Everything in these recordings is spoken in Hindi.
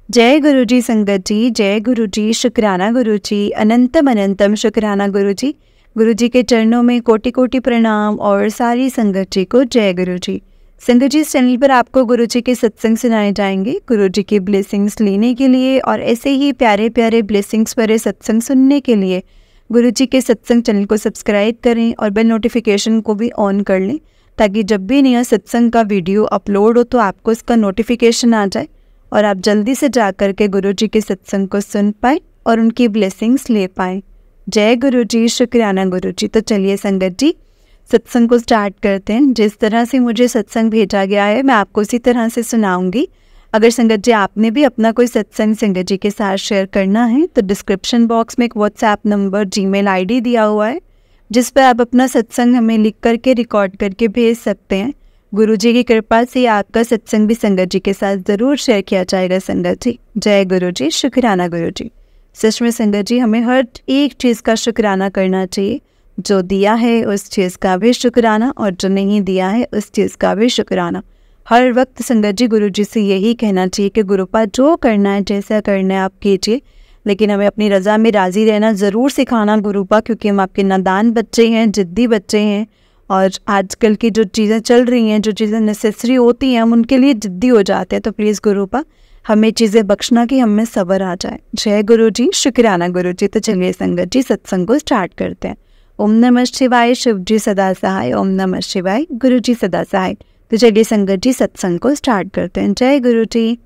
जय गुरु जी संगत जी, जय गुरु जी, शुक्राना गुरु जी, अनंतम अनंतम शुक्राना गुरु जी। गुरु जी के चरणों में कोटि कोटि प्रणाम और सारी संगत जी को जय गुरु जी। संगत जी, इस चैनल पर आपको गुरु जी के सत्संग सुनाए जाएंगे। गुरु जी की ब्लेसिंग्स लेने के लिए और ऐसे ही प्यारे प्यारे ब्लेसिंग्स भरे सत्संग सुनने के लिए गुरु जी के सत्संग चैनल को सब्सक्राइब करें और बेल नोटिफिकेशन को भी ऑन कर लें, ताकि जब भी नया सत्संग का वीडियो अपलोड हो तो आपको इसका नोटिफिकेशन आ जाए और आप जल्दी से जा कर के गुरु जी के सत्संग को सुन पाए और उनकी ब्लेसिंग्स ले पाए। जय गुरु जी, शुक्राना गुरु जी। तो चलिए संगत जी, सत्संग को स्टार्ट करते हैं। जिस तरह से मुझे सत्संग भेजा गया है मैं आपको उसी तरह से सुनाऊंगी। अगर संगत जी आपने भी अपना कोई सत्संग संगत जी के साथ शेयर करना है तो डिस्क्रिप्शन बॉक्स में एक व्हाट्सएप नंबर, जीमेल आईडी दिया हुआ है, जिस पर आप अपना सत्संग हमें लिख करके रिकॉर्ड करके भेज सकते हैं। गुरु जी की कृपा से आपका सत्संग भी संगत जी के साथ ज़रूर शेयर किया जाएगा संगत जी। जय गुरु जी, शुक्राना गुरु जी। सच में संगत जी, हमें हर एक चीज़ का शुक्राना करना चाहिए। जो दिया है उस चीज़ का भी शुक्राना और जो नहीं दिया है उस चीज़ का भी शुक्राना। हर वक्त संगत जी गुरु जी से यही कहना चाहिए कि गुरुपा जो करना है, जैसा करना है आप कीजिए, लेकिन हमें अपनी रज़ा में राज़ी रहना ज़रूर सिखाना गुरुपा, क्योंकि हम आपके नादान बच्चे हैं, जिद्दी बच्चे हैं और आजकल की जो चीज़ें चल रही हैं, जो चीज़ें नेसेसरी होती हैं, हम उनके लिए जिद्दी हो जाते हैं। तो प्लीज़ गुरुपा हमें चीज़ें बख्शना कि हमें सब्र आ जाए। जय गुरु जी, शुक्राना गुरु जी। तो चलिए संगत जी सत्संग को स्टार्ट करते हैं। ओम नमः शिवाय, शिव जी सदा सहाय। ओम नमः शिवाय, गुरु जी सदा सहाय। तो चलिए संगत जी सत्संग को स्टार्ट करते हैं। जय गुरु जी।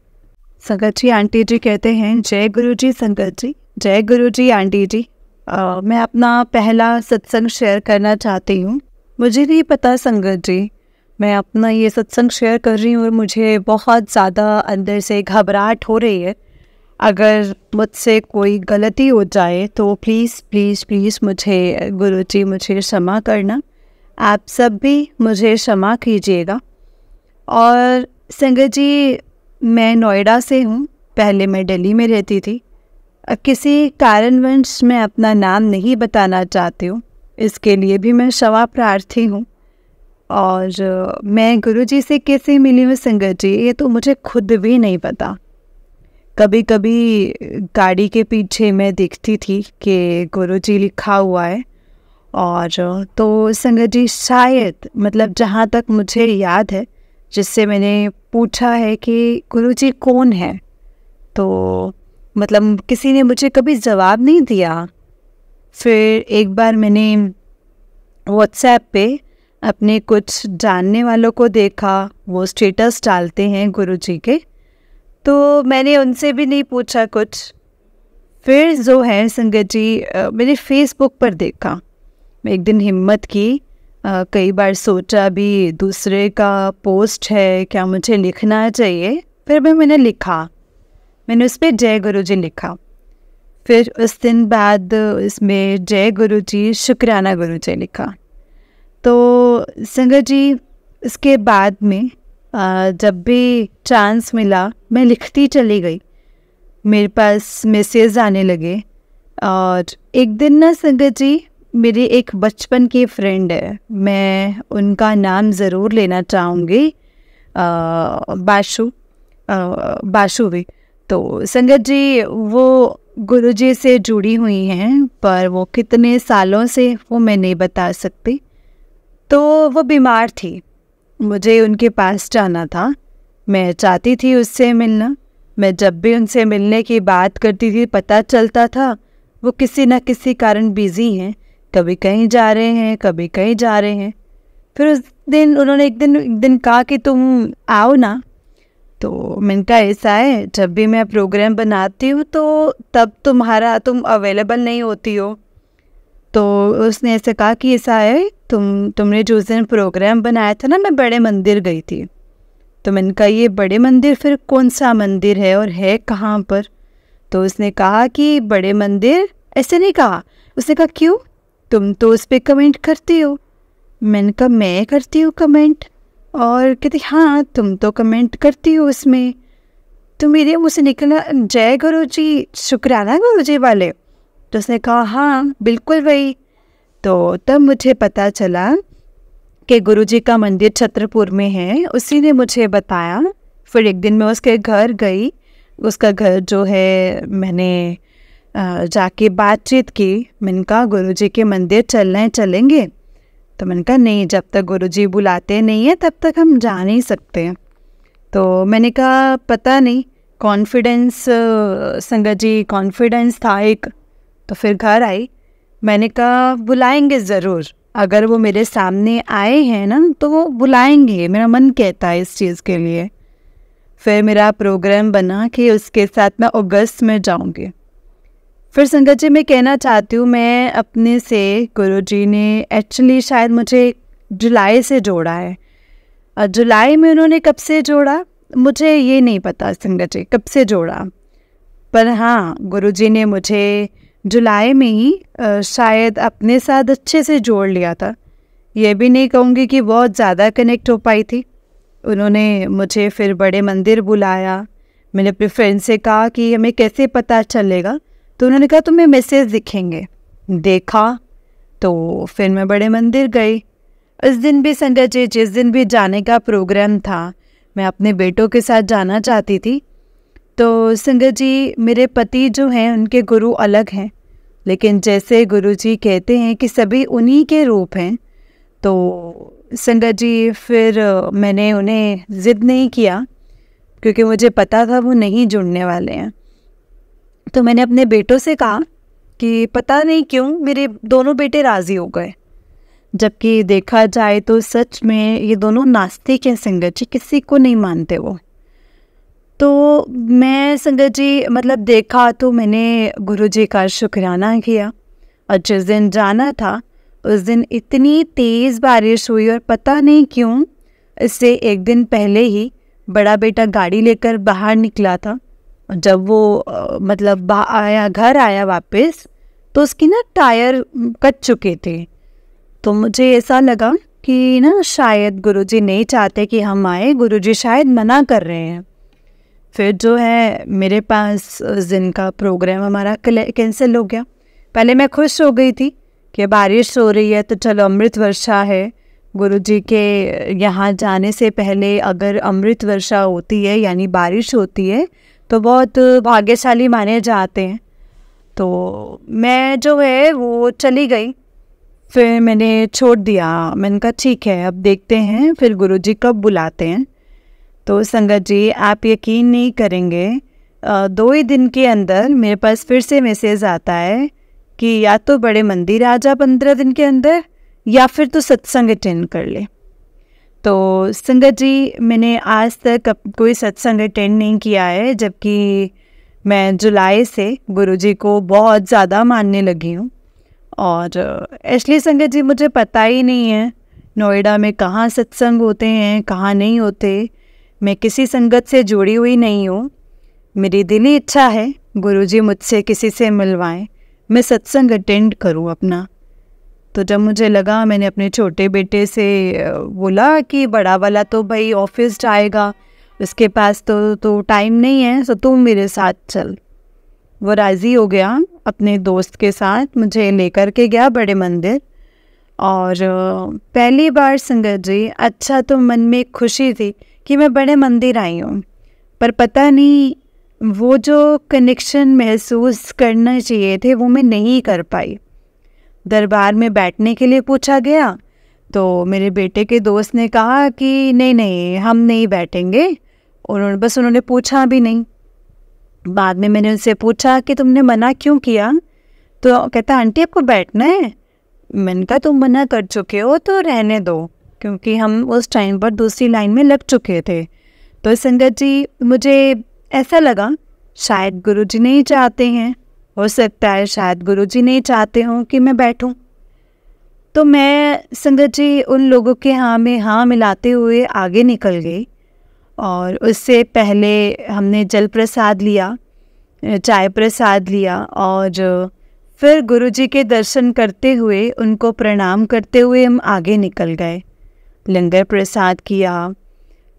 संगत जी, आंटी जी कहते हैं जय गुरु जी संगत जी। जय गुरु जी आंटी जी। मैं अपना पहला सत्संग शेयर करना चाहती हूँ। मुझे नहीं पता संगत जी, मैं अपना ये सत्संग शेयर कर रही हूँ और मुझे बहुत ज़्यादा अंदर से घबराहट हो रही है। अगर मुझसे कोई गलती हो जाए तो प्लीज़ प्लीज़ प्लीज़ मुझे गुरु जी मुझे क्षमा करना। आप सब भी मुझे क्षमा कीजिएगा। और संगत जी, मैं नोएडा से हूँ, पहले मैं दिल्ली में रहती थी। किसी कारणवश मैं अपना नाम नहीं बताना चाहती हूँ, इसके लिए भी मैं क्षमा प्रार्थी हूँ। और मैं गुरुजी से कैसे मिली हूँ संगत जी, ये तो मुझे खुद भी नहीं पता। कभी कभी गाड़ी के पीछे मैं देखती थी कि गुरुजी लिखा हुआ है, और तो संगत जी शायद, मतलब जहाँ तक मुझे याद है, जिससे मैंने पूछा है कि गुरुजी कौन है, तो मतलब किसी ने मुझे कभी जवाब नहीं दिया। फिर एक बार मैंने व्हाट्सएप पे अपने कुछ जानने वालों को देखा, वो स्टेटस डालते हैं गुरुजी के, तो मैंने उनसे भी नहीं पूछा कुछ। फिर जो है संगत जी, मैंने फेसबुक पर देखा। मैं एक दिन हिम्मत की, कई बार सोचा भी दूसरे का पोस्ट है, क्या मुझे लिखना चाहिए। फिर मैंने लिखा, मैंने उस पर जय गुरु जी लिखा। फिर उस दिन बाद इसमें जय गुरु जी, शुक्राना गुरु जी लिखा। तो संगत जी, इसके बाद में जब भी चांस मिला मैं लिखती चली गई। मेरे पास मैसेज आने लगे। और एक दिन ना संगत जी, मेरी एक बचपन की फ्रेंड है, मैं उनका नाम ज़रूर लेना चाहूँगी, बाशु भी। तो संगत जी, वो गुरुजी से जुड़ी हुई हैं, पर वो कितने सालों से वो मैं नहीं बता सकती। तो वो बीमार थी, मुझे उनके पास जाना था, मैं चाहती थी उससे मिलना। मैं जब भी उनसे मिलने की बात करती थी, पता चलता था वो किसी न किसी कारण बिज़ी हैं, कभी कहीं जा रहे हैं, कभी कहीं जा रहे हैं। फिर उस दिन उन्होंने एक दिन कहा कि तुम आओ ना। तो मैंने कहा ऐसा है, जब भी मैं प्रोग्राम बनाती हूँ तो तब तुम अवेलेबल नहीं होती हो। तो उसने ऐसे कहा कि ऐसा है, तुमने जो उस दिन प्रोग्राम बनाया था ना, मैं बड़े मंदिर गई थी। तो मैंने कहा ये बड़े मंदिर फिर कौन सा मंदिर है और है कहाँ पर? तो उसने कहा कि बड़े मंदिर। ऐसे नहीं कहा, उसने कहा क्यों, तुम तो उस पर कमेंट करती हो। मैंने कहा मैं करती हूँ कमेंट? और कहती हाँ तुम तो कमेंट करती हो उसमें। तो मेरे मुँह से निकला जय गुरु जी, शुक्राना गुरु जी वाले। तो उसने कहा हाँ बिल्कुल वही। तो तब मुझे पता चला कि गुरुजी का मंदिर छतरपुर में है, उसी ने मुझे बताया। फिर एक दिन मैं उसके घर गई, उसका घर जो है मैंने जाके बातचीत की। मैंने कहा गुरुजी के मंदिर चलेंगे? तो मैंने कहा नहीं, जब तक गुरुजी बुलाते नहीं है तब तक हम जा नहीं सकते। तो मैंने कहा पता नहीं, कॉन्फिडेंस संगत जी, कॉन्फिडेंस था एक। तो फिर घर आई, मैंने कहा बुलाएंगे ज़रूर, अगर वो मेरे सामने आए हैं ना तो वो बुलाएंगे, मेरा मन कहता है इस चीज़ के लिए। फिर मेरा प्रोग्राम बना कि उसके साथ मैं अगस्त में जाऊंगी। फिर संगत जी मैं कहना चाहती हूँ, मैं अपने से गुरुजी ने एक्चुअली शायद मुझे जुलाई से जोड़ा है। और जुलाई में उन्होंने कब से जोड़ा मुझे ये नहीं पता संगत जी, कब से जोड़ा, पर हाँ गुरुजी ने मुझे जुलाई में ही शायद अपने साथ अच्छे से जोड़ लिया था। ये भी नहीं कहूँगी कि बहुत ज़्यादा कनेक्ट हो पाई थी। उन्होंने मुझे फिर बड़े मंदिर बुलाया। मैंने अपने फ्रेंड से कहा कि हमें कैसे पता चलेगा, तो उन्होंने कहा तुम्हें मैसेज दिखेंगे। देखा तो फिर मैं बड़े मंदिर गई। उस दिन भी संगत जी, जिस दिन भी जाने का प्रोग्राम था, मैं अपने बेटों के साथ जाना चाहती थी। तो संगत जी मेरे पति जो हैं उनके गुरु अलग हैं, लेकिन जैसे गुरुजी कहते हैं कि सभी उन्हीं के रूप हैं, तो संगत जी फिर मैंने उन्हें ज़िद नहीं किया, क्योंकि मुझे पता था वो नहीं जुड़ने वाले हैं। तो मैंने अपने बेटों से कहा कि पता नहीं क्यों मेरे दोनों बेटे राज़ी हो गए, जबकि देखा जाए तो सच में ये दोनों नास्तिक हैं संगत जी, किसी को नहीं मानते वो। तो मैं संगत जी मतलब देखा तो मैंने गुरुजी का शुक्राना किया। और जिस दिन जाना था उस दिन इतनी तेज़ बारिश हुई, और पता नहीं क्यों इससे एक दिन पहले ही बड़ा बेटा गाड़ी लेकर बाहर निकला था। जब वो मतलब घर आया वापस, तो उसकी ना टायर कट चुके थे। तो मुझे ऐसा लगा कि ना शायद गुरुजी नहीं चाहते कि हम आए, गुरुजी शायद मना कर रहे हैं। फिर जो है मेरे पास उस दिन का प्रोग्राम हमारा कैंसिल हो गया। पहले मैं खुश हो गई थी कि बारिश हो रही है तो चलो अमृत वर्षा है, गुरुजी के यहाँ जाने से पहले अगर अमृत वर्षा होती है यानी बारिश होती है तो बहुत भाग्यशाली माने जाते हैं। तो मैं जो है वो चली गई। फिर मैंने छोड़ दिया, मैंने कहा ठीक है अब देखते हैं फिर गुरुजी कब बुलाते हैं। तो संगत जी आप यकीन नहीं करेंगे, 2 ही दिन के अंदर मेरे पास फिर से मैसेज आता है कि या तो बड़े मंदिर आ जा 15 दिन के अंदर, या फिर तो सत्संग अटेंड कर ले। तो संगत जी मैंने आज तक कोई सत्संग अटेंड नहीं किया है, जबकि मैं जुलाई से गुरुजी को बहुत ज़्यादा मानने लगी हूँ। और एक्चुअली संगत जी मुझे पता ही नहीं है नोएडा में कहाँ सत्संग होते हैं कहाँ नहीं होते। मैं किसी संगत से जुड़ी हुई नहीं हूँ। मेरी दिली इच्छा है गुरुजी मुझसे किसी से मिलवाएं, मैं सत्संग अटेंड करूँ अपना। तो जब मुझे लगा, मैंने अपने छोटे बेटे से बोला कि बड़ा वाला तो भाई ऑफिस जाएगा, उसके पास तो टाइम नहीं है, तो तुम मेरे साथ चल। वो राज़ी हो गया, अपने दोस्त के साथ मुझे लेकर के गया बड़े मंदिर। और पहली बार संगत जी अच्छा तो मन में एक खुशी थी कि मैं बड़े मंदिर आई हूँ, पर पता नहीं वो जो कनेक्शन महसूस करना चाहिए थे वो मैं नहीं कर पाई। दरबार में बैठने के लिए पूछा गया तो मेरे बेटे के दोस्त ने कहा कि नहीं हम नहीं बैठेंगे, उन्होंने पूछा भी नहीं। बाद में मैंने उनसे पूछा कि तुमने मना क्यों किया, तो कहता आंटी आपको बैठना है। मैंने कहा तुम मना कर चुके हो तो रहने दो, क्योंकि हम उस टाइम पर दूसरी लाइन में लग चुके थे। तो संगत जी मुझे ऐसा लगा शायद गुरुजी नहीं चाहते हैं, हो सकता है शायद गुरुजी नहीं चाहते हों कि मैं बैठूं। तो मैं संगत जी उन लोगों के हाँ में हाँ मिलाते हुए आगे निकल गई। और उससे पहले हमने जल प्रसाद लिया, चाय प्रसाद लिया, और फिर गुरुजी के दर्शन करते हुए उनको प्रणाम करते हुए हम आगे निकल गए। लंगर प्रसाद किया।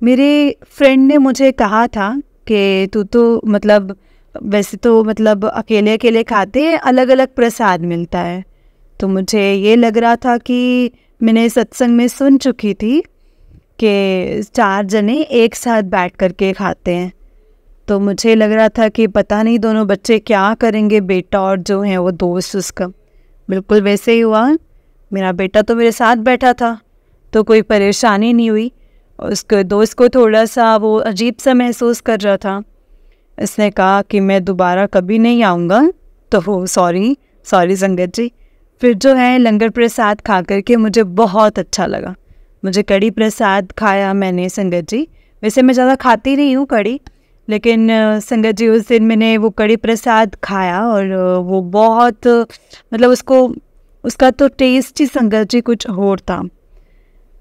मेरे फ्रेंड ने मुझे कहा था कि तू तो मतलब वैसे तो मतलब अकेले अकेले खाते हैं, अलग अलग प्रसाद मिलता है। तो मुझे ये लग रहा था कि मैंने सत्संग में सुन चुकी थी कि 4 जने एक साथ बैठ कर के खाते हैं। तो मुझे लग रहा था कि पता नहीं दोनों बच्चे क्या करेंगे, बेटा और जो है वो दोस्त उसका। बिल्कुल वैसे ही हुआ। मेरा बेटा तो मेरे साथ बैठा था तो कोई परेशानी नहीं हुई। उसके दोस्त को थोड़ा सा वो अजीब सा महसूस कर रहा था। इसने कहा कि मैं दोबारा कभी नहीं आऊँगा। तो सॉरी संगत जी। फिर जो है लंगर प्रसाद खा करके मुझे बहुत अच्छा लगा। मुझे कड़ी प्रसाद खाया मैंने संगत जी। वैसे मैं ज़्यादा खाती नहीं हूँ कड़ी, लेकिन संगत जी उस दिन मैंने वो कड़ी प्रसाद खाया और वो बहुत मतलब उसका तो टेस्ट ही संगत जी कुछ और था।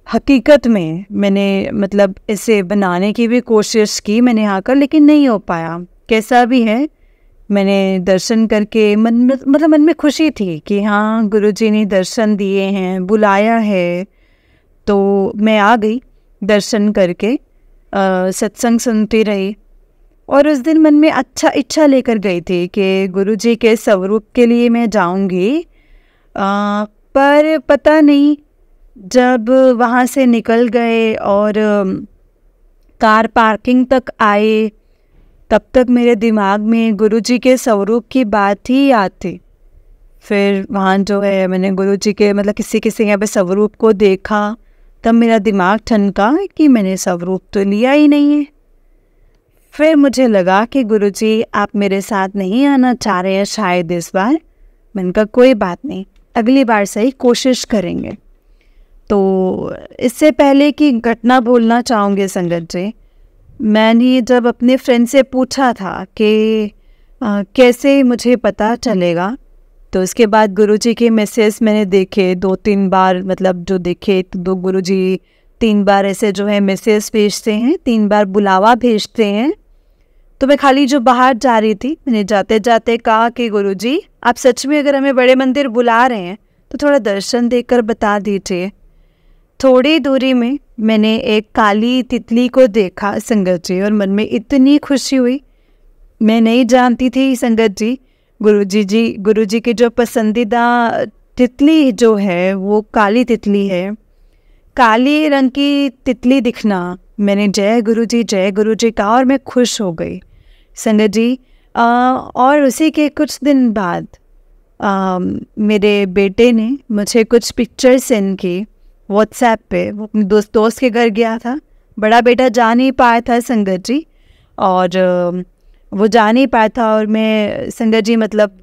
हकीकत में मैंने मतलब इसे बनाने की भी कोशिश की मैंने आकर, लेकिन नहीं हो पाया। कैसा भी है, मैंने दर्शन करके मन में खुशी थी कि हाँ गुरुजी ने दर्शन दिए हैं, बुलाया है। तो मैं आ गई दर्शन करके, सत्संग सुनती रही। और उस दिन मन में अच्छा इच्छा लेकर गई थी कि गुरुजी के स्वरूप के लिए मैं जाऊंगी। पर पता नहीं, जब वहाँ से निकल गए और कार पार्किंग तक आए, तब तक मेरे दिमाग में गुरुजी के स्वरूप की बात ही याद थी। फिर वहाँ जो है मैंने गुरुजी के मतलब किसी यहाँ पे स्वरूप को देखा, तब मेरा दिमाग ठनका कि मैंने स्वरूप तो लिया ही नहीं है। फिर मुझे लगा कि गुरुजी आप मेरे साथ नहीं आना चाह रहे हैं शायद इस बार। मैंने कहा कोई बात नहीं, अगली बार सही कोशिश करेंगे। तो इससे पहले की घटना बोलना चाहूँगी संगत जी। मैंने जब अपने फ्रेंड से पूछा था कि कैसे मुझे पता चलेगा, तो उसके बाद गुरुजी के मैसेज मैंने देखे 2-3 बार, मतलब जो देखे तो गुरुजी 3 बार ऐसे जो है मैसेज भेजते हैं, 3 बार बुलावा भेजते हैं। तो मैं खाली जो बाहर जा रही थी, मैंने जाते जाते कहा कि गुरुजी आप सच में अगर हमें बड़े मंदिर बुला रहे हैं तो थोड़ा दर्शन देकर बता दीजिए। थोड़ी दूरी में मैंने एक काली तितली को देखा संगत जी, और मन में इतनी खुशी हुई। मैं नहीं जानती थी संगत जी, गुरुजी की जो पसंदीदा तितली जो है वो काली तितली है। काली रंग की तितली दिखना, मैंने जय गुरुजी कहा और मैं खुश हो गई संगत जी। और उसी के कुछ दिन बाद मेरे बेटे ने मुझे कुछ पिक्चर सेंड की व्हाट्सएप पे। वो अपने दोस्त के घर गया था। बड़ा बेटा जा नहीं पाया था संगत जी, और वो जा नहीं पाया था। और मैं संगत जी मतलब,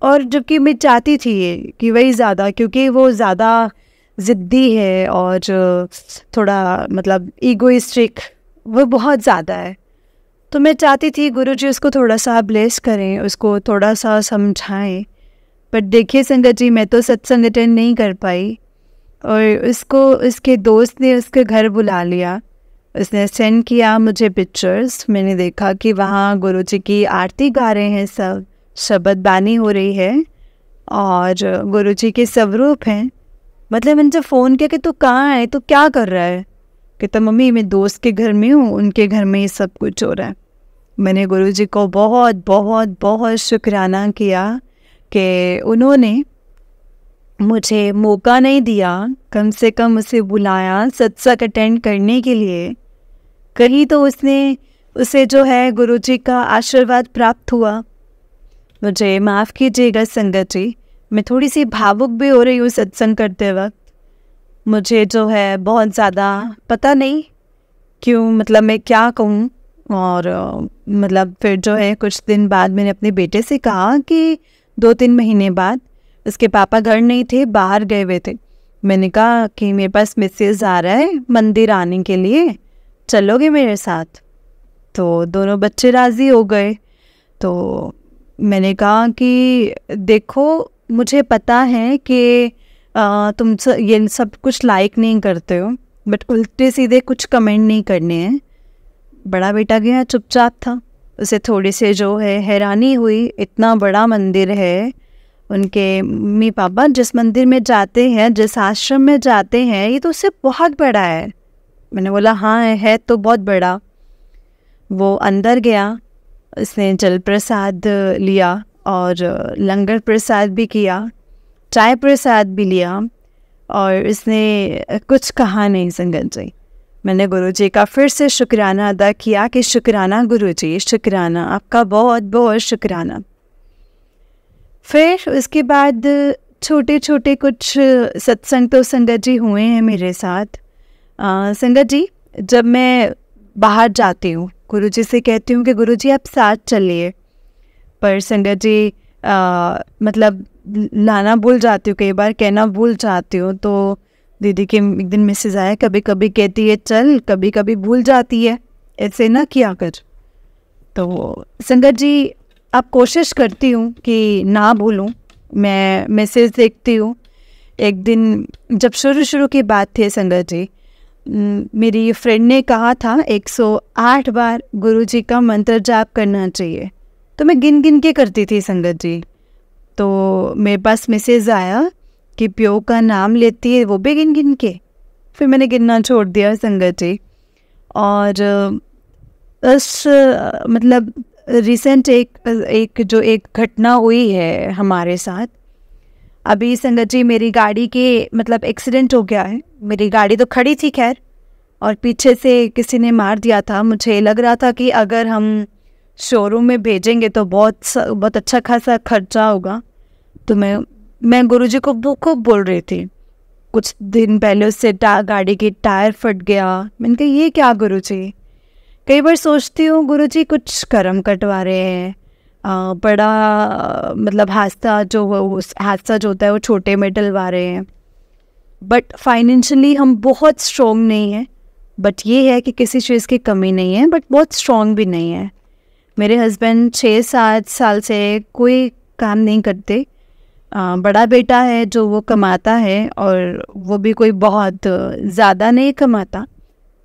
और जबकि मैं चाहती थी कि वही ज़्यादा, क्योंकि वो ज़्यादा ज़िद्दी है और थोड़ा मतलब ईगोइस्टिक वो बहुत ज़्यादा है। तो मैं चाहती थी गुरुजी उसको थोड़ा सा ब्लेस करें, उसको थोड़ा सा समझाएं। पर देखिए संगत जी, मैं तो सत्संग अटेंड नहीं कर पाई, और उसको उसके दोस्त ने उसके घर बुला लिया। उसने सेंड किया मुझे पिक्चर्स। मैंने देखा कि वहाँ गुरुजी की आरती गा रहे हैं, सब शब्द बानी हो रही है और गुरुजी के स्वरूप हैं। मतलब मैंने जब फ़ोन किया कि तू कहाँ है, तू क्या कर रहा है, कहता मम्मी मैं दोस्त के घर में हूँ, उनके घर में ही सब कुछ हो रहा है। मैंने गुरुजी को बहुत बहुत बहुत शुक्राना किया कि उन्होंने मुझे मौका नहीं दिया, कम से कम उसे बुलाया सत्संग अटेंड करने के लिए। कहीं तो उसे जो है गुरुजी का आशीर्वाद प्राप्त हुआ। मुझे माफ़ कीजिएगा संगत जी, मैं थोड़ी सी भावुक भी हो रही हूँ सत्संग करते वक्त। मुझे जो है बहुत ज़्यादा पता नहीं क्यों, मतलब मैं क्या कहूँ। और मतलब फिर जो है कुछ दिन बाद मैंने अपने बेटे से कहा कि 2-3 महीने बाद, उसके पापा घर नहीं थे, बाहर गए हुए थे। मैंने कहा कि मेरे पास मैसेज आ रहा है मंदिर आने के लिए, चलोगे मेरे साथ? तो दोनों बच्चे राज़ी हो गए। तो मैंने कहा कि देखो मुझे पता है कि तुम ये सब कुछ लाइक नहीं करते हो, बट उल्टे सीधे कुछ कमेंट नहीं करने हैं। बड़ा बेटा गया चुपचाप था। उसे थोड़ी से जो है हैरानी हुई, इतना बड़ा मंदिर है, उनके मम्मी पापा जिस मंदिर में जाते हैं, जिस आश्रम में जाते हैं, ये तो उससे बहुत बड़ा है। मैंने बोला हाँ है तो बहुत बड़ा। वो अंदर गया, उसने जल प्रसाद लिया और लंगर प्रसाद भी किया, चाय प्रसाद भी लिया, और इसने कुछ कहा नहीं संगत जी। मैंने गुरुजी का फिर से शुक्राना अदा किया कि शुक्राना गुरुजी, शुक्राना, आपका बहुत बहुत शुक्राना। फिर उसके बाद छोटे छोटे कुछ सत्संग तो संगत जी हुए हैं मेरे साथ। संगत जी, जब मैं बाहर जाती हूँ गुरुजी से कहती हूँ कि गुरुजी आप साथ चलिए, पर संगत जी मतलब लाना भूल जाती हूँ, कई बार कहना भूल जाती हूँ। तो दीदी के एक दिन मैसेज आया, कभी कभी कहती है चल, कभी कभी भूल जाती है, ऐसे ना किया कर। तो संगत जी आप कोशिश करती हूँ कि ना भूलूँ। मैं मैसेज देखती हूँ। एक दिन जब शुरू की बात थी संगत जी, मेरी फ्रेंड ने कहा था 108 बार गुरुजी का मंत्र जाप करना चाहिए, तो मैं गिन गिन के करती थी संगत जी। तो मेरे पास मैसेज आया कि प्यो का नाम लेती है, वो भी गिन गिन के। फिर मैंने गिनना छोड़ दिया संगत जी। और उस मतलब रिसेंट एक घटना हुई है हमारे साथ अभी संगत जी। मेरी गाड़ी के मतलब एक्सीडेंट हो गया है। मेरी गाड़ी तो खड़ी थी खैर, और पीछे से किसी ने मार दिया था। मुझे लग रहा था कि अगर हम शोरूम में भेजेंगे तो बहुत अच्छा खासा खर्चा होगा। तो मैं गुरुजी को खूब बोल रही थी। कुछ दिन पहले उससे गाड़ी की टायर फट गया। मैंने कहा ये क्या गुरुजी। कई बार सोचती हूँ गुरुजी कुछ कर्म कटवा रहे हैं। बड़ा मतलब हादसा जो होता है वो छोटे में डलवा रहे हैं। बट फाइनेंशियली हम बहुत स्ट्रॉन्ग नहीं हैं। बट ये है कि किसी चीज़ की कमी नहीं है, बट बहुत स्ट्रॉन्ग भी नहीं है। मेरे हस्बैंड 6-7 साल से कोई काम नहीं करते। बड़ा बेटा है जो वो कमाता है, और वो भी कोई बहुत ज़्यादा नहीं कमाता,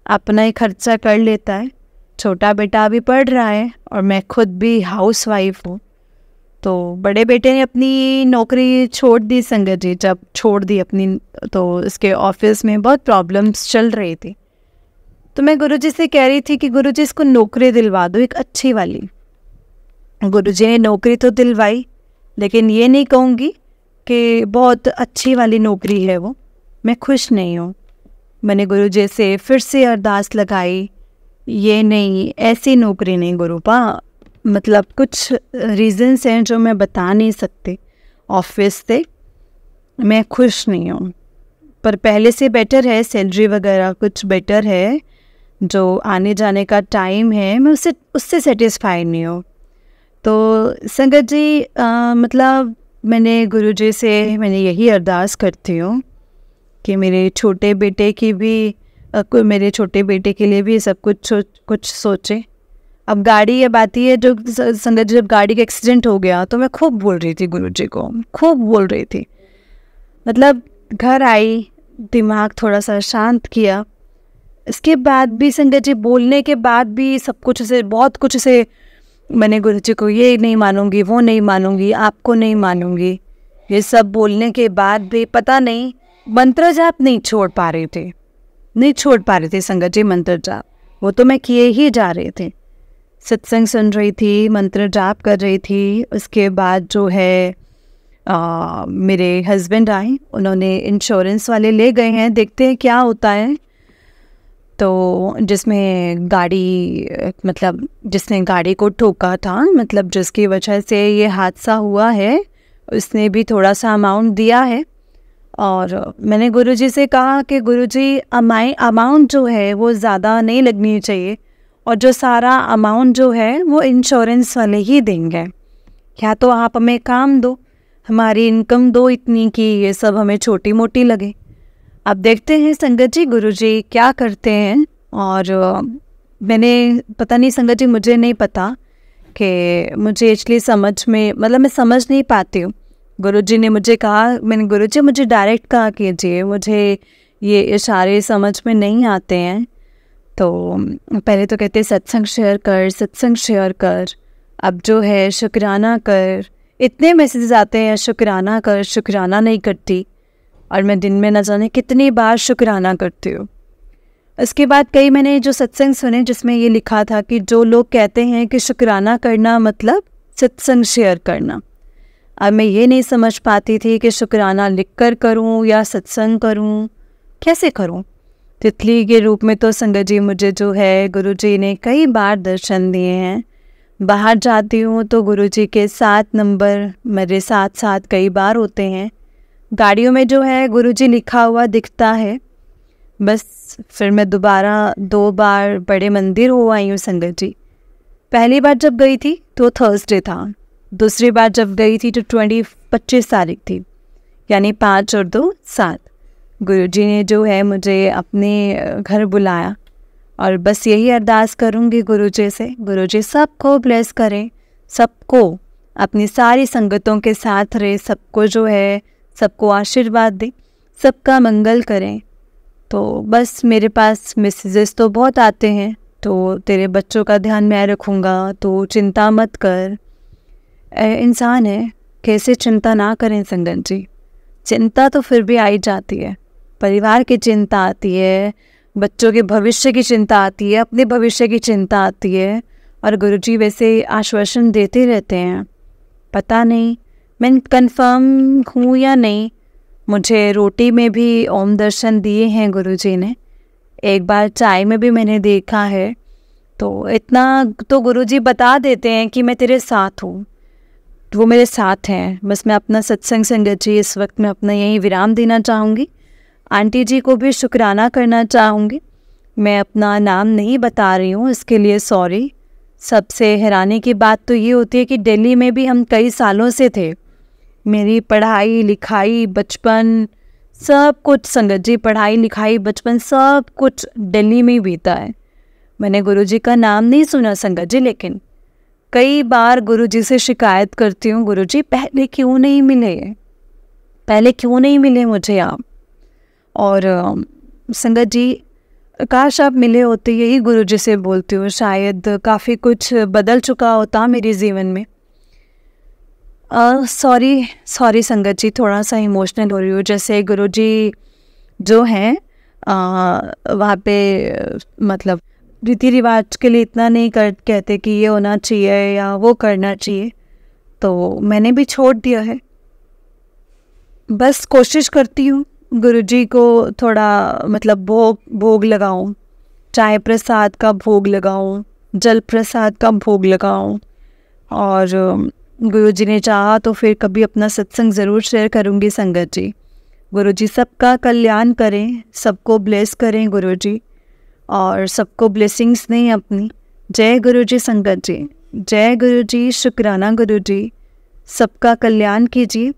अपना ही खर्चा कर लेता है। छोटा बेटा अभी पढ़ रहा है, और मैं खुद भी हाउस वाइफ हूँ। तो बड़े बेटे ने अपनी नौकरी छोड़ दी संगत जी। जब छोड़ दी अपनी, तो उसके ऑफिस में बहुत प्रॉब्लम्स चल रही थी। तो मैं गुरुजी से कह रही थी कि गुरुजी इसको नौकरी दिलवा दो, एक अच्छी वाली। गुरुजी ने नौकरी तो दिलवाई, लेकिन ये नहीं कहूँगी कि बहुत अच्छी वाली नौकरी है वो। मैं खुश नहीं हूँ। मैंने गुरुजी से फिर से अरदास लगाई, ये नहीं, ऐसी नौकरी नहीं गुरुपा। मतलब कुछ रीज़न्स हैं जो मैं बता नहीं सकती। ऑफिस से मैं खुश नहीं हूँ, पर पहले से बेटर है, सैलरी वगैरह कुछ बेटर है। जो आने जाने का टाइम है, मैं उससे सेटिस्फाई नहीं हूँ। तो संगत जी मतलब मैंने गुरुजी से यही अरदास करती हूँ कि मेरे छोटे बेटे की भी मेरे छोटे बेटे के लिए भी सब कुछ सोचे। अब गाड़ी अब आती है, जो संगत जब गाड़ी का एक्सीडेंट हो गया तो मैं खूब बोल रही थी गुरुजी को, खूब बोल रही थी। मतलब घर आई, दिमाग थोड़ा सा शांत किया। इसके बाद भी संगत जी बोलने के बाद भी सब कुछ से बहुत कुछ से मैंने गुरुजी को ये नहीं मानूंगी, वो नहीं मानूंगी, आपको नहीं मानूंगी, ये सब बोलने के बाद भी पता नहीं मंत्र जाप नहीं छोड़ पा रहे थे संगत जी। मंत्र जाप वो तो मैं किए ही जा रहे थे। सत्संग सुन रही थी, मंत्र जाप कर रही थी। उसके बाद जो है मेरे हस्बैंड आए, उन्होंने इंश्योरेंस वाले ले गए हैं, देखते हैं क्या होता है। तो जिसमें गाड़ी मतलब जिसने गाड़ी को ठोका था, मतलब जिसकी वजह से ये हादसा हुआ है, उसने भी थोड़ा सा अमाउंट दिया है। और मैंने गुरुजी से कहा कि गुरुजी अमाउंट जो है वो ज़्यादा नहीं लगनी चाहिए, और जो सारा अमाउंट जो है वो इंश्योरेंस वाले ही देंगे। क्या तो आप हमें काम दो, हमारी इनकम दो इतनी कि ये सब हमें छोटी मोटी लगे। अब देखते हैं संगत जी गुरुजी क्या करते हैं। और मैंने पता नहीं संगत जी, मुझे नहीं पता कि मुझे एक्चुअली समझ में मतलब मैं समझ नहीं पाती हूँ। गुरुजी ने मुझे कहा, मैंने गुरुजी मुझे डायरेक्ट कहा कीजिए, मुझे ये इशारे समझ में नहीं आते हैं। तो पहले तो कहते सत्संग शेयर कर, अब जो है शुक्राना कर। इतने मैसेजेस आते हैं शुक्राना कर, शुक्राना नहीं करती, और मैं दिन में न जाने कितनी बार शुक्राना करती हूँ। इसके बाद कई मैंने जो सत्संग सुने जिसमें ये लिखा था कि जो लोग कहते हैं कि शुक्राना करना मतलब सत्संग शेयर करना। अब मैं ये नहीं समझ पाती थी कि शुक्राना लिख कर करूँ या सत्संग करूँ, कैसे करूँ। तितली के रूप में तो संगत जी मुझे जो है गुरुजी ने कई बार दर्शन दिए हैं। बाहर जाती हूँ तो गुरुजी के 7 नंबर मेरे साथ साथ कई बार होते हैं। गाड़ियों में जो है गुरुजी लिखा हुआ दिखता है। बस फिर मैं दोबारा 2 बार बड़े मंदिर हो आई हूँ संगत जी। पहली बार जब गई थी तो थर्सडे था, दूसरी बार जब गई थी तो 25 तारीख थी, यानी 5 और 2 7। गुरुजी ने जो है मुझे अपने घर बुलाया और बस यही अरदास करूँगी गुरुजी से, गुरुजी सबको ब्लेस करें, सबको अपनी सारी संगतों के साथ रहे, सबको जो है सबको आशीर्वाद दें, सबका मंगल करें। तो बस मेरे पास मैसेजेस तो बहुत आते हैं, तो तेरे बच्चों का ध्यान मैं रखूँगा, तो चिंता मत कर। इंसान है, कैसे चिंता ना करें संगत जी। चिंता तो फिर भी आई जाती है, परिवार की चिंता आती है, बच्चों के भविष्य की चिंता आती है, अपने भविष्य की चिंता आती है। और गुरुजी वैसे आश्वासन देते रहते हैं। पता नहीं मैं कंफर्म हूँ या नहीं, मुझे रोटी में भी ओम दर्शन दिए हैं गुरुजी ने, एक बार चाय में भी मैंने देखा है। तो इतना तो गुरुजी बता देते हैं कि मैं तेरे साथ हूँ, वो मेरे साथ हैं। बस मैं अपना सत्संग संगत जी इस वक्त मैं अपना यही विराम देना चाहूँगी। आंटी जी को भी शुक्राना करना चाहूँगी। मैं अपना नाम नहीं बता रही हूँ, इसके लिए सॉरी। सबसे हैरानी की बात तो ये होती है कि दिल्ली में भी हम कई सालों से थे। मेरी पढ़ाई लिखाई बचपन सब कुछ संगत जी, पढ़ाई लिखाई बचपन सब कुछ दिल्ली में ही बीता है। मैंने गुरुजी का नाम नहीं सुना संगत जी, लेकिन कई बार गुरुजी से शिकायत करती हूँ, गुरुजी पहले क्यों नहीं मिले, पहले क्यों नहीं मिले मुझे आप। और संगत जी काश आप मिले होते, यही गुरुजी से बोलती हूँ। शायद काफ़ी कुछ बदल चुका होता मेरे जीवन में। सॉरी संगत जी, थोड़ा सा इमोशनल हो रही हूँ। जैसे गुरुजी जो हैं वहाँ पे मतलब रीति रिवाज के लिए इतना नहीं कहते कि ये होना चाहिए या वो करना चाहिए, तो मैंने भी छोड़ दिया है। बस कोशिश करती हूँ गुरुजी को थोड़ा मतलब भोग लगाऊं, चाय प्रसाद का भोग लगाऊं, जल प्रसाद का भोग लगाऊं। और गुरुजी ने चाहा तो फिर कभी अपना सत्संग ज़रूर शेयर करूँगी संगत जी। गुरुजी सबका कल्याण करें, सबको ब्लेस करें गुरुजी, और सबको ब्लेसिंग्स दें अपनी। जय गुरुजी संगत जी, जय गुरुजी, शुक्राना गुरुजी। सबका कल्याण कीजिए,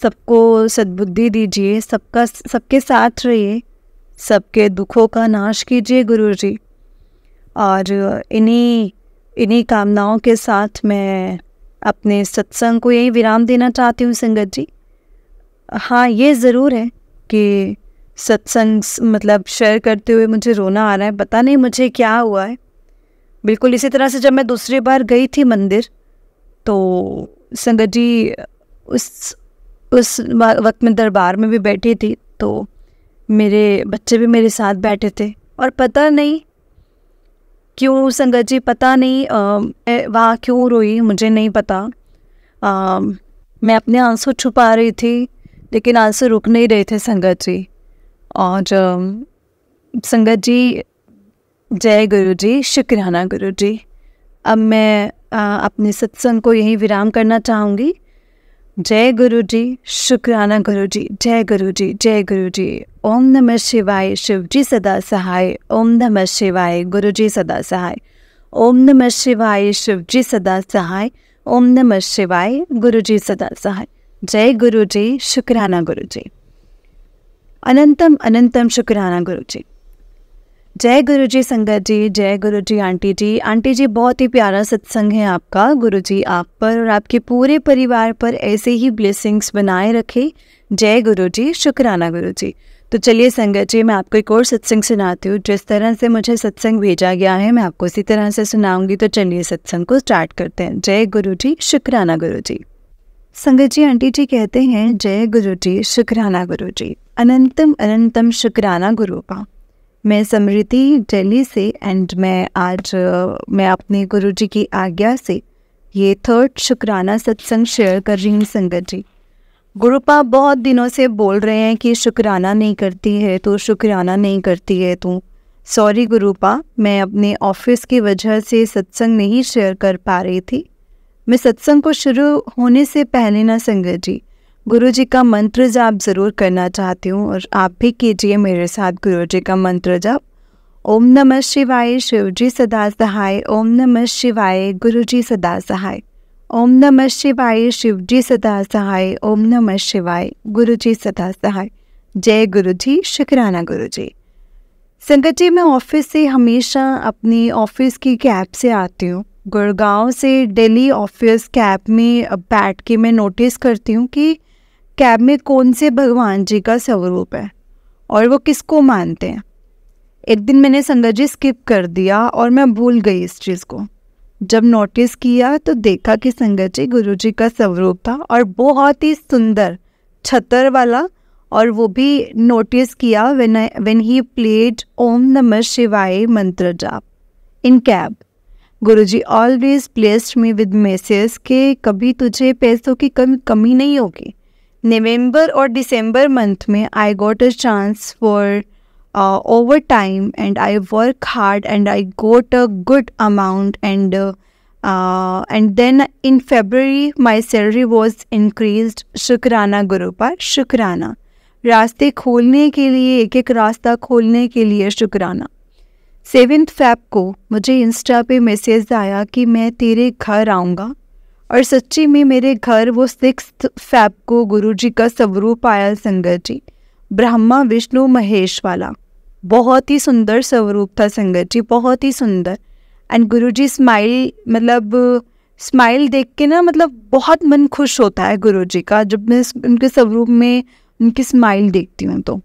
सबको सद्बुद्धि दीजिए, सबके साथ रहिए, सबके दुखों का नाश कीजिए गुरुजी। और इन्हीं कामनाओं के साथ मैं अपने सत्संग को यही विराम देना चाहती हूँ संगत जी। हाँ, ये ज़रूर है कि सत्संग मतलब शेयर करते हुए मुझे रोना आ रहा है, पता नहीं मुझे क्या हुआ है। बिल्कुल इसी तरह से जब मैं दूसरी बार गई थी मंदिर, तो संगत जी उस वक्त में दरबार में भी बैठी थी, तो मेरे बच्चे भी मेरे साथ बैठे थे। और पता नहीं क्यों संगत जी, पता नहीं वहाँ क्यों रोई, मुझे नहीं पता। मैं अपने आंसू छुपा रही थी, लेकिन आंसू रुक नहीं रहे थे संगत जी। और संगत जी, जय गुरु जी, शुक्राना गुरु जी। अब मैं अपने सत्संग को यहीं विराम करना चाहूँगी। जय गुरु जी, शुक्राना गुरु जी, जय गुरु जी, जय गुरु जी। ओम नमः शिवाय, शिव जी सदा सहाय। ओम नमः शिवाय, गुरु जी सदा सहाय। ओम नमः शिवाय, शिव जी सदा सहाय। ओम नमः शिवाय, गुरु जी सदा सहाय। जय गुरु जी, शुक्राना गुरु जी। अनंतम अनंतम शुक्राना गुरु जी। जय गुरु जी संगत जी, जय गुरु जी आंटी जी। आंटी जी, बहुत ही प्यारा सत्संग है आपका। गुरु जी आप पर और आपके पूरे परिवार पर ऐसे ही ब्लेसिंग्स बनाए रखे। जय गुरु जी, शुक्राना गुरु जी। तो चलिए संगत जी, मैं आपको एक और सत्संग सुनाती हूँ। जिस तरह से मुझे सत्संग भेजा गया है मैं आपको उसी तरह से सुनाऊंगी। तो चलिए सत्संग को स्टार्ट करते हैं। जय गुरु जी, शुक्राना गुरु जी। संगत जी, आंटी जी कहते हैं, जय गुरु जी, शुक्राना गुरु जी। अनंतम अनंतम शुक्राना गुरु का। मैं समृति दिल्ली से एंड मैं अपने गुरुजी की आज्ञा से ये 3rd शुक्राना सत्संग शेयर कर रही हूँ संगत जी। गुरुपा बहुत दिनों से बोल रहे हैं कि शुक्राना नहीं करती है तो शुक्राना नहीं करती है तू। सॉरी गुरुपा, मैं अपने ऑफिस की वजह से सत्संग नहीं शेयर कर पा रही थी। मैं सत्संग को शुरू होने से पहले ना संगत जी, गुरु जी का मंत्र जाप ज़रूर करना चाहती हूँ और आप भी कीजिए मेरे साथ गुरु जी का मंत्र जाप। ओम नमः शिवाय, शिव जी सदा सहाय। ओम नमः शिवाय, गुरु जी सदा सहाय। ओम नमः शिवाय, शिव जी सदा सहाय। ओम नमः शिवाय, गुरु जी सदा सहाय। जय गुरु जी, शुक्राना गुरु जी। संगत जी, मैं ऑफिस से हमेशा अपनी ऑफिस की कैब से आती हूँ। गुड़गांव से दिल्ली ऑफिस कैब में बैठ के मैं नोटिस करती हूँ कि कैब में कौन से भगवान जी का स्वरूप है और वो किसको मानते हैं। एक दिन मैंने संगत जी स्किप कर दिया और मैं भूल गई इस चीज़ को। जब नोटिस किया तो देखा कि संगत जी गुरु जी का स्वरूप था और बहुत ही सुंदर छतर वाला। और वो भी नोटिस किया व्हेन ही प्लेड ओम नमः शिवाय मंत्र जाप in cab. Guruji always blessed me with message के कभी तुझे पैसों की कमी नहीं होगी। नवंबर और दिसंबर मंथ में I got a chance for over time and I work hard and I got a good amount and then in February my salary was increased। शुक्राना गुरुपा, शुक्राना। रास्ते खोलने के लिए, एक एक रास्ता खोलने के लिए शुक्राना। 7 फेब को मुझे इंस्टा पे मैसेज आया कि मैं तेरे घर आऊँगा और सच्ची में मेरे घर वो 6 फेब को गुरुजी का स्वरूप आया संगत जी, ब्रह्मा विष्णु महेश वाला। बहुत ही सुंदर स्वरूप था संगत जी, बहुत ही सुंदर। एंड गुरुजी स्माइल, मतलब स्माइल देख के ना, मतलब बहुत मन खुश होता है गुरुजी का जब मैं उनके स्वरूप में उनकी स्माइल देखती हूँ। तो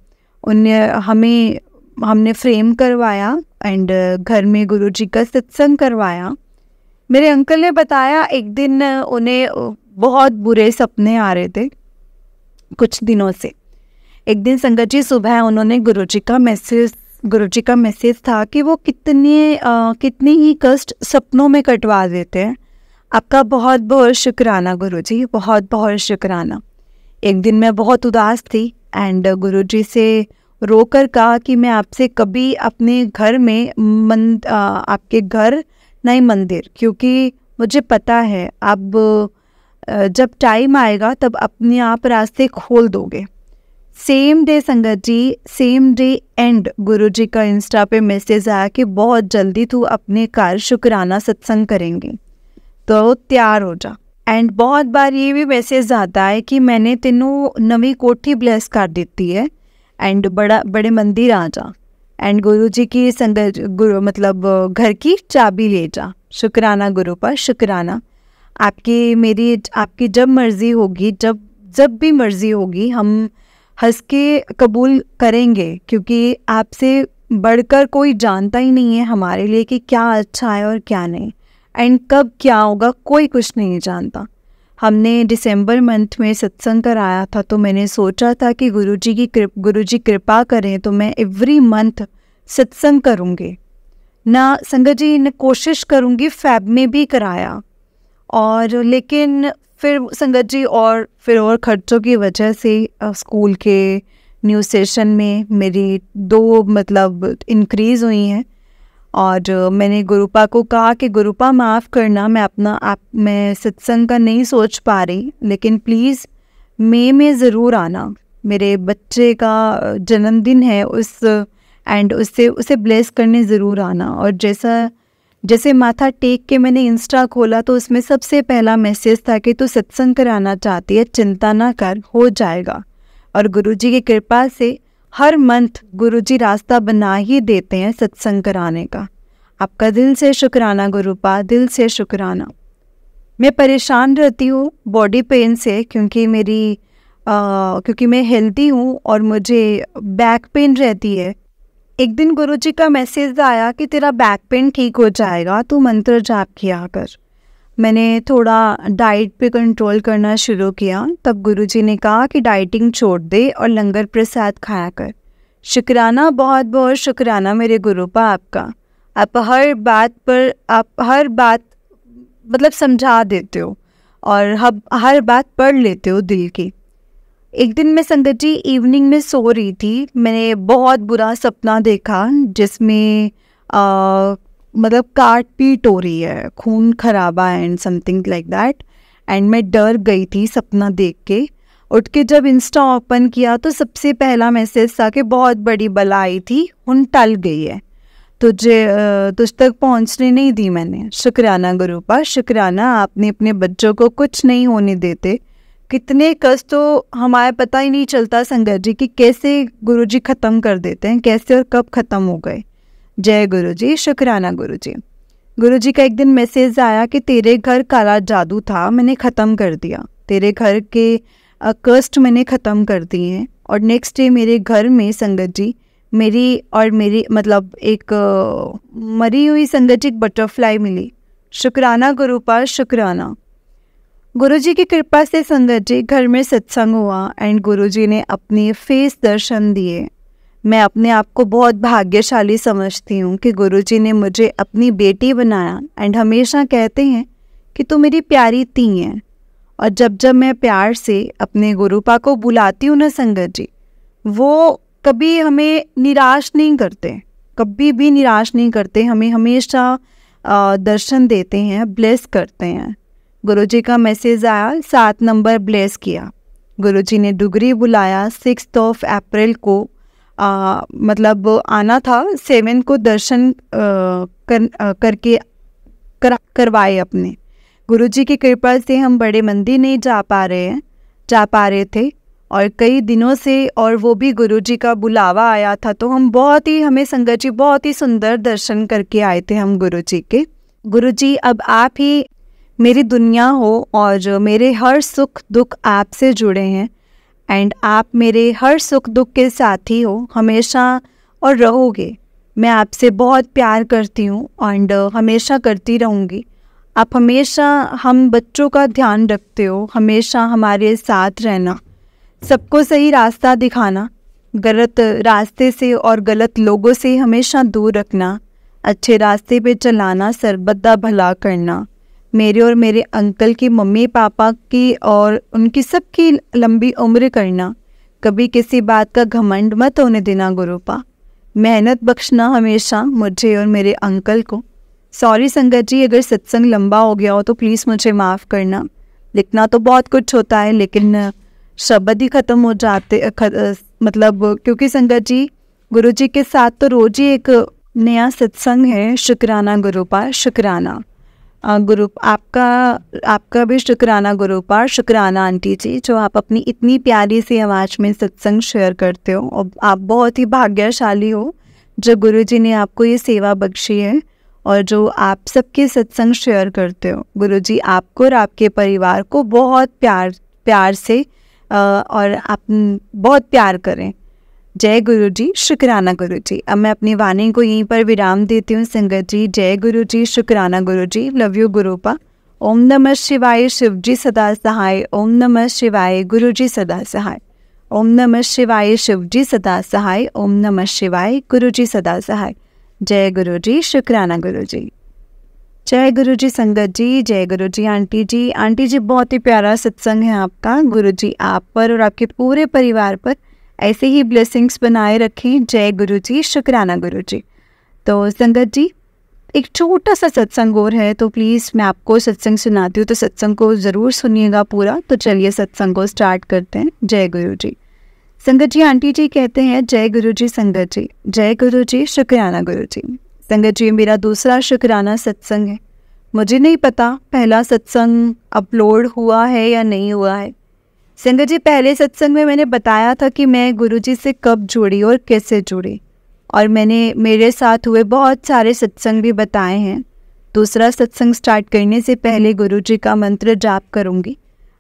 हमने फ्रेम करवाया एंड घर में गुरुजी का सत्संग करवाया। मेरे अंकल ने बताया एक दिन उन्हें बहुत बुरे सपने आ रहे थे कुछ दिनों से। एक दिन संगत जी सुबह उन्होंने गुरुजी का मैसेज था कि वो कितने ही कष्ट सपनों में कटवा देते हैं। आपका बहुत बहुत शुक्राना गुरुजी, बहुत बहुत शुक्राना। एक दिन मैं बहुत उदास थी एंड गुरुजी से रोकर कहा कि मैं आपसे कभी अपने घर में आपके घर नहीं मंदिर, क्योंकि मुझे पता है आप जब टाइम आएगा तब अपने आप रास्ते खोल दोगे। सेम डे संगत जी, सेम डे एंड गुरुजी का इंस्टा पे मैसेज आया कि बहुत जल्दी तू अपने कार शुक्राना सत्संग करेंगे तो तैयार हो जा। एंड बहुत बार ये भी मैसेज आता है कि मैंने तेनों नवी कोठी ब्लेस कर देती है एंड बड़े मंदिर आ जा एंड गुरुजी की संगत मतलब घर की चाबी ले जा। शुक्राना गुरु पर शुक्राना। आपकी जब मर्जी होगी, जब भी मर्जी होगी, हम हंस के कबूल करेंगे, क्योंकि आपसे बढ़कर कोई जानता ही नहीं है हमारे लिए कि क्या अच्छा है और क्या नहीं, एंड कब क्या होगा कोई कुछ नहीं जानता। हमने दिसंबर मंथ में सत्संग कराया था तो मैंने सोचा था कि गुरुजी कृपा करें तो मैं एवरी मंथ सत्संग करूँगी ना संगत जी, ने कोशिश करूँगी। फैब में भी कराया और लेकिन फिर संगत जी और खर्चों की वजह से स्कूल के न्यू सेशन में मेरी 2 मतलब इंक्रीज़ हुई हैं और मैंने गुरुपा को कहा कि गुरुपा माफ़ करना, मैं सत्संग का नहीं सोच पा रही, लेकिन प्लीज़ मई में ज़रूर आना। मेरे बच्चे का जन्मदिन है उसे ब्लेस करने ज़रूर आना। और जैसे माथा टेक के मैंने इंस्टा खोला तो उसमें सबसे पहला मैसेज था कि तू सत्संग कराना चाहती है, चिंता ना कर, हो जाएगा। और गुरुजी की कृपा से हर मंथ गुरुजी रास्ता बना ही देते हैं सत्संग कराने का। आपका दिल से शुक्राना गुरुपा, दिल से शुक्राना। मैं परेशान रहती हूँ बॉडी पेन से क्योंकि मैं हेल्दी हूँ और मुझे बैक पेन रहती है। एक दिन गुरुजी का मैसेज आया कि तेरा बैक पेन ठीक हो जाएगा, तू मंत्र जाप किया कर। मैंने थोड़ा डाइट पे कंट्रोल करना शुरू किया। तब गुरुजी ने कहा कि डाइटिंग छोड़ दे और लंगर प्रसाद खाया कर। शुक्राना, बहुत बहुत शुक्राना मेरे गुरुपा आपका। आप हर बात मतलब समझा देते हो और हर बात पढ़ लेते हो दिल की। एक दिन मैं संगत जी इवनिंग में सो रही थी, मैंने बहुत बुरा सपना देखा जिसमें मतलब काट पीट हो रही है, खून खराबा and something like that. And मैं डर गई थी सपना देख के। उठ के जब इंस्टा ओपन किया तो सबसे पहला मैसेज था कि बहुत बड़ी बला आई थी, उन टल गई है, तुझ तक पहुंचने नहीं दी मैंने। शुक्राना गुरुपा, शुक्राना, आपने अपने बच्चों को कुछ नहीं होने देते। कितने कष्ट तो हमारे पता ही नहीं चलता संगत जी कि कैसे गुरुजी ख़त्म कर देते हैं, कैसे और कब ख़त्म हो गए। जय गुरुजी, शुक्राना गुरुजी। गुरुजी का एक दिन मैसेज आया कि तेरे घर काला जादू था, मैंने ख़त्म कर दिया, तेरे घर के कष्ट मैंने ख़त्म कर दिए हैं। और नेक्स्ट डे मेरे घर में संगत जी मेरी मतलब एक मरी हुई संगत जी एक बटरफ्लाई मिली। शुक्राना गुरुपा, शुक्राना। गुरुजी की कृपा से संगत जी घर में सत्संग हुआ एंड गुरुजी ने अपने फेस दर्शन दिए। मैं अपने आप को बहुत भाग्यशाली समझती हूँ कि गुरुजी ने मुझे अपनी बेटी बनाया एंड हमेशा कहते हैं कि तू मेरी प्यारी ती है। और जब जब मैं प्यार से अपने गुरुपा को बुलाती हूँ ना संगत जी, वो कभी हमें निराश नहीं करते, कभी भी निराश नहीं करते, हमें हमेशा दर्शन देते हैं, ब्लेस करते हैं। गुरुजी का मैसेज आया, 7 नंबर ब्लेस किया। गुरुजी ने डुगरी बुलाया, 6 अप्रैल को मतलब आना था, 7 को दर्शन करवाए अपने। गुरुजी की कृपा से हम बड़े मंदिर नहीं जा पा रहे थे और कई दिनों से, और वो भी गुरुजी का बुलावा आया था, तो हमें संगत जी बहुत ही सुंदर दर्शन करके आए थे हम गुरुजी के। गुरुजी अब आप ही मेरी दुनिया हो और मेरे हर सुख दुख आपसे जुड़े हैं एंड आप मेरे हर सुख दुख के साथी हो हमेशा और रहोगे। मैं आपसे बहुत प्यार करती हूँ एंड हमेशा करती रहूँगी। आप हमेशा हम बच्चों का ध्यान रखते हो, हमेशा हमारे साथ रहना, सबको सही रास्ता दिखाना, गलत रास्ते से और गलत लोगों से हमेशा दूर रखना, अच्छे रास्ते पे चलाना, सर्वदा भला करना। मेरे और मेरे अंकल की मम्मी पापा की और उनकी सबकी लंबी उम्र करना। कभी किसी बात का घमंड मत होने देना गुरुपा। मेहनत बख्शना हमेशा मुझे और मेरे अंकल को। सॉरी संगत जी, अगर सत्संग लंबा हो गया हो तो प्लीज़ मुझे माफ़ करना। लिखना तो बहुत कुछ होता है लेकिन शब्द ही ख़त्म हो जाते मतलब क्योंकि संगत जी गुरुजी के साथ तो रोज़ ही एक नया सत्संग है। शुक्राना गुरुपा, शुक्राना। गुरु आपका भी शुक्राना गुरुपा, शुक्राना आंटी जी, जो आप अपनी इतनी प्यारी सी आवाज़ में सत्संग शेयर करते हो। और आप बहुत ही भाग्यशाली हो जो गुरुजी ने आपको ये सेवा बख्शी है और जो आप सबके सत्संग शेयर करते हो। गुरुजी आपको और आपके परिवार को बहुत प्यार से और आप बहुत प्यार करें। जय गुरुजी, शुक्राना गुरुजी। अब मैं अपनी वाणी को यहीं पर विराम देती हूँ संगत जी। जय गुरुजी, शुक्राना गुरुजी, लव यू गुरुपा। ओम नमः शिवाय, शिवजी सदा सहाय। ओम नमः शिवाय, गुरुजी सदा सहाय। ओम नमः शिवाय, शिवजी सदा सहाय। ओम नमः शिवाय, गुरुजी सदा सहाय। जय गुरुजी, शुक्राना गुरुजी। जय गुरुजी संगत जी, जय गुरुजी आंटी जी। आंटी जी बहुत ही प्यारा सत्संग है आपका। गुरुजी आप पर और आपके पूरे परिवार पर ऐसे ही ब्लेसिंग्स बनाए रखें। जय गुरुजी, शुक्राना गुरुजी। तो संगत जी एक छोटा सा सत्संग और है, तो प्लीज़ मैं आपको सत्संग सुनाती हूँ, तो सत्संग को ज़रूर सुनिएगा पूरा। तो चलिए सत्संग को स्टार्ट करते हैं। जय गुरुजी संगत जी। आंटी जी कहते हैं जय गुरुजी संगत जी। जय गुरुजी, शुक्राना गुरुजी। संगत जी मेरा दूसरा शुक्राना सत्संग है। मुझे नहीं पता पहला सत्संग अपलोड हुआ है या नहीं हुआ है। संगत जी पहले सत्संग में मैंने बताया था कि मैं गुरुजी से कब जुड़ी और कैसे जुड़ी, और मैंने मेरे साथ हुए बहुत सारे सत्संग भी बताए हैं। दूसरा सत्संग स्टार्ट करने से पहले गुरुजी का मंत्र जाप करूँगी।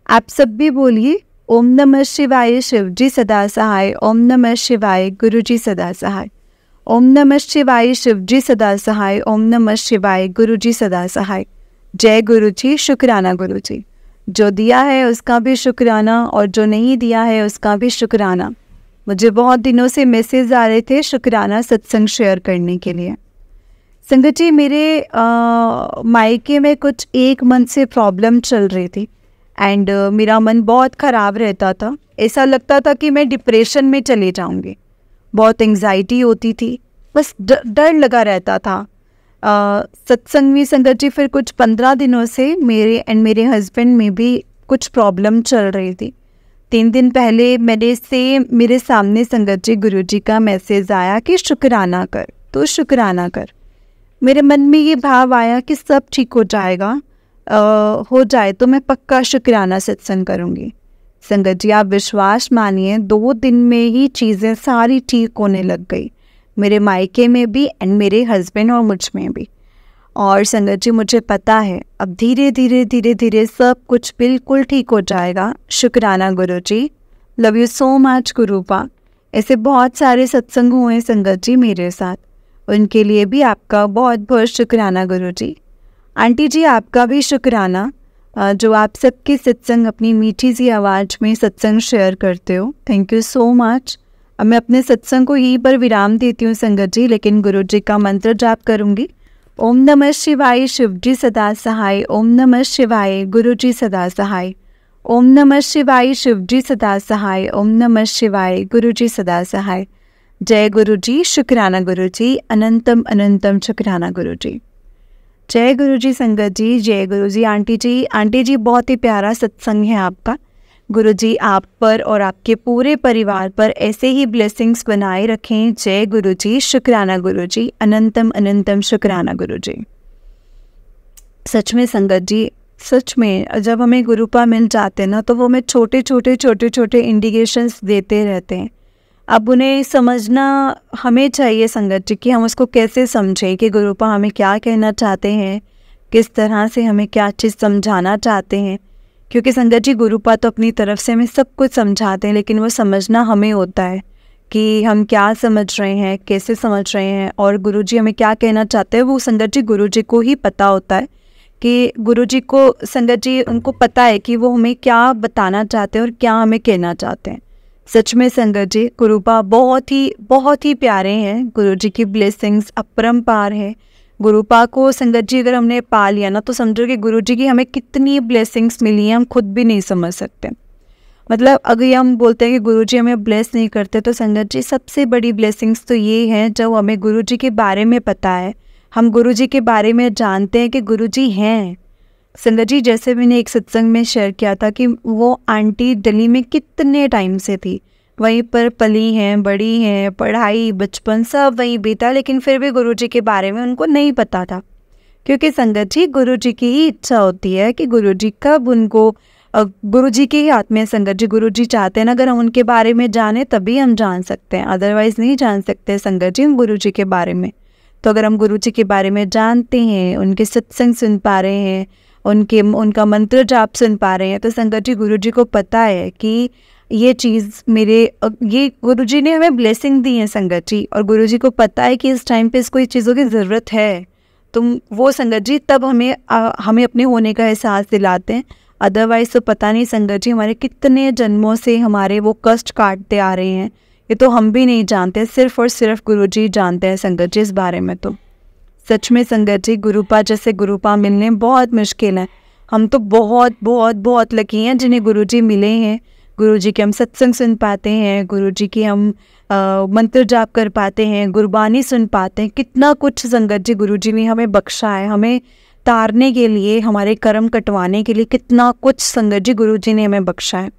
आप सब भी बोलिए, ओम नमः शिवाय, शिवजी सदा सहाय। ओम नमः शिवाय, गुरुजी सदा सहाय। ओम नमः शिवाय, शिवजी सदा सहाय। ओम नमः शिवाय, गुरुजी सदा सहाय। जय गुरुजी, शुक्राना गुरुजी। जो दिया है उसका भी शुक्राना और जो नहीं दिया है उसका भी शुक्राना। मुझे बहुत दिनों से मैसेज आ रहे थे शुक्राना सत्संग शेयर करने के लिए। संगत जी मेरे मायके में कुछ 1 मंथ से प्रॉब्लम चल रही थी एंड मेरा मन बहुत ख़राब रहता था। ऐसा लगता था कि मैं डिप्रेशन में चले जाऊंगी। बहुत एंग्जाइटी होती थी, बस डर लगा रहता था। सत्संग में संगत जी फिर कुछ 15 दिनों से मेरे हस्बैंड में भी कुछ प्रॉब्लम चल रही थी। 3 दिन पहले मेरे सामने संगत जी गुरुजी का मैसेज आया कि शुक्राना कर, तो शुक्राना कर। मेरे मन में ये भाव आया कि सब ठीक हो जाएगा, हो जाए तो मैं पक्का शुक्राना सत्संग करूँगी। संगत जी आप विश्वास मानिए 2 दिन में ही चीज़ें सारी ठीक होने लग गई, मेरे मायके में भी एंड मेरे हस्बैंड और मुझ में भी। और संगत जी मुझे पता है अब धीरे धीरे सब कुछ बिल्कुल ठीक हो जाएगा। शुक्राना गुरुजी, लव यू सो मच गुरुपा। ऐसे बहुत सारे सत्संग हुए संगत जी मेरे साथ, उनके लिए भी आपका बहुत बहुत शुक्राना गुरुजी। आंटी जी आपका भी शुक्राना, जो आप सबके सत्संग अपनी मीठी सी आवाज़ में सत्संग शेयर करते हो। Thank you so much. अब मैं अपने सत्संग को यहीं पर विराम देती हूँ संगत जी, लेकिन गुरुजी का मंत्र जाप करूँगी। ओम नमः शिवाय, शिवजी सदा सहाय। ओम नमः शिवाय, गुरुजी सदा सहाय। ओम नमः शिवाय, शिवजी सदा सहाय। ओम नमः शिवाय, गुरुजी सदा सहाय। जय गुरुजी, शुक्राना गुरुजी, अनंतम अनंतम शुक्राना गुरुजी। जय गुरुजी संगत जी, जय गुरुजी। आंटी जी बहुत ही प्यारा सत्संग है आपका। गुरुजी आप पर और आपके पूरे परिवार पर ऐसे ही ब्लेसिंग्स बनाए रखें। जय गुरुजी, शुक्राना गुरुजी, अनंतम अनंतम शुक्राना गुरुजी। सच में संगत जी, सच में जब हमें गुरुपा मिल जाते हैं ना, तो वो हमें छोटे छोटे इंडिकेशंस देते रहते हैं। अब उन्हें समझना हमें चाहिए संगत जी कि हम उसको कैसे समझें कि गुरुपा हमें क्या कहना चाहते हैं, किस तरह से हमें क्या चीज़ समझाना चाहते हैं। क्योंकि संगत जी गुरुपा तो अपनी तरफ से हमें सब कुछ समझाते हैं, लेकिन वो समझना हमें होता है कि हम क्या समझ रहे हैं, कैसे समझ रहे हैं, और गुरुजी हमें क्या कहना चाहते हैं। वो संगत जी गुरुजी को ही पता होता है कि गुरुजी को संगत जी उनको पता है कि वो हमें क्या बताना चाहते हैं और क्या हमें कहना चाहते हैं। सच में संगत जी गुरुपा बहुत ही प्यारे हैं। गुरुजी की ब्लेसिंग्स अपरंपार है। गुरुपा को संगत जी अगर हमने पा लिया ना, तो समझो कि गुरुजी की हमें कितनी ब्लेसिंग्स मिली हैं, हम खुद भी नहीं समझ सकते। मतलब अगर हम बोलते हैं कि गुरुजी हमें ब्लेस नहीं करते, तो संगत जी सबसे बड़ी ब्लेसिंग्स तो ये है जब हमें गुरुजी के बारे में पता है, हम गुरुजी के बारे में जानते हैं कि गुरुजी हैं। संगत जी जैसे मैंने एक सत्संग में शेयर किया था कि वो आंटी दिल्ली में कितने टाइम से थी, वहीं पर पली हैं, बड़ी हैं, पढ़ाई बचपन सब वहीं बीता, लेकिन फिर भी गुरुजी के बारे में उनको नहीं पता था। क्योंकि संगत जी गुरुजी की ही इच्छा होती है कि गुरुजी कब उनको, गुरुजी के ही हाथ में संगत जी। गुरुजी चाहते हैं ना अगर हम उनके बारे में जाने तभी हम जान सकते हैं, अदरवाइज़ नहीं जान सकते संगत जी हम गुरुजी के बारे में। तो अगर हम गुरुजी के बारे में जानते हैं, उनके सत्संग सुन पा रहे हैं, उनका मंत्र जाप सुन पा रहे हैं, तो संगत जी गुरुजी को पता है कि ये चीज़ ये गुरुजी ने हमें ब्लेसिंग दी है संगत जी, और गुरुजी को पता है कि इस टाइम पे इसको इस चीज़ों की ज़रूरत है। तो वो संगत जी तब हमें अपने होने का एहसास दिलाते हैं। अदरवाइज़ तो पता नहीं संगत जी हमारे कितने जन्मों से हमारे वो कष्ट काटते आ रहे हैं, ये तो हम भी नहीं जानते, सिर्फ और सिर्फ गुरुजी जानते हैं संगत जी इस बारे में। तो सच में संगत जी गुरुपा जैसे गुरुपा मिलने बहुत मुश्किल है। हम तो बहुत लकी हैं जिन्हें गुरुजी मिले हैं। गुरुजी के हम सत्संग सुन पाते हैं, गुरुजी की हम मंत्र जाप कर पाते हैं, गुरबानी सुन पाते हैं। कितना कुछ संगत जी गुरुजी ने हमें बख्शा है, हमें तारने के लिए, हमारे कर्म कटवाने के लिए कितना कुछ संगत जी गुरुजी ने हमें बख्शा है।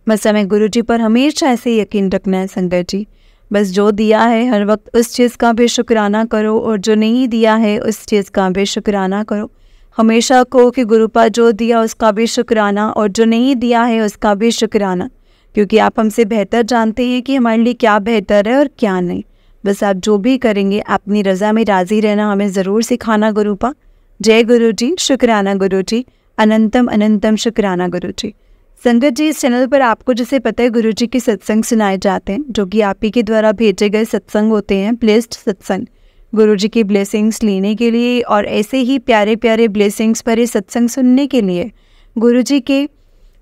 बस हमें गुरुजी पर हमेशा ऐसे यकीन रखना है संगत जी। बस जो दिया है हर वक्त उस चीज़ का भी शुक्राना करो, और जो नहीं दिया है उस चीज़ का भी शुक्राना करो। हमेशा कहो कि गुरुपा जो दिया उसका भी शुक्राना, और जो नहीं दिया है उसका भी शुक्राना, क्योंकि आप हमसे बेहतर जानते हैं कि हमारे लिए क्या बेहतर है और क्या नहीं। बस आप जो भी करेंगे अपनी रज़ा में राज़ी रहना हमें ज़रूर सिखाना गुरुपा। जय गुरु जी, शुक्राना गुरु जी, अनंतम अनंतम शुक्राना गुरु जी। संगत जी इस चैनल पर आपको जैसे पता है गुरुजी के सत्संग सुनाए जाते हैं, जो कि आप ही के द्वारा भेजे गए सत्संग होते हैं, ब्लेस्ड सत्संग। गुरुजी की ब्लेसिंग्स लेने के लिए और ऐसे ही प्यारे प्यारे ब्लेसिंग्स भरे सत्संग सुनने के लिए गुरुजी के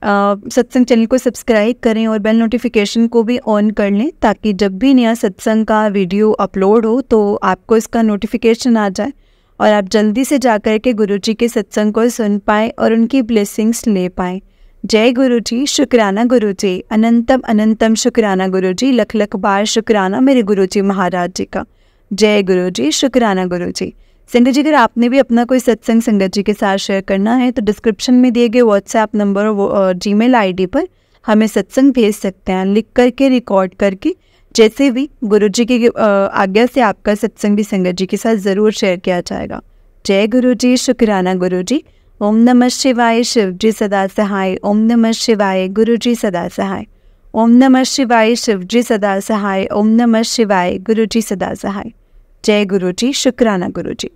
सत्संग चैनल को सब्सक्राइब करें और बेल नोटिफिकेशन को भी ऑन कर लें, ताकि जब भी नया सत्संग का वीडियो अपलोड हो तो आपको इसका नोटिफिकेशन आ जाए। और आप जल्दी से जाकर के गुरुजी के सत्संग को सुन पाएँ और उनकी ब्लेसिंग्स ले पाएँ। जय गुरु जी, शुक्राना गुरु जी, अनंतम अनंतम शुक्राना गुरु जी, लख लख बार शुक्राना मेरे गुरु जी महाराज जी का। जय गुरु जी, शुक्राना गुरु जी। संगत जी, अगर आपने भी अपना कोई सत्संग संगत जी के साथ शेयर करना है तो डिस्क्रिप्शन में दिए गए व्हाट्सएप नंबर और जीमेल आईडी पर हमें सत्संग भेज सकते हैं, लिख करके रिकॉर्ड करके। जैसे भी गुरु जी की आज्ञा से आपका सत्संग भी संगत जी के साथ ज़रूर शेयर किया जाएगा। जय गुरु जी, शुक्राना गुरु जी। ओम नमः शिवाय, शिव जी सदा सहाय। ओम नमः शिवाय, गुरु जी सदा सहाय। ओम नमः शिवाय, शिव जी सदा सहाय। ओम नमः शिवाय, गुरु जी सदा सहाय। जय गुरु जी, शुक्राना गुरु जी।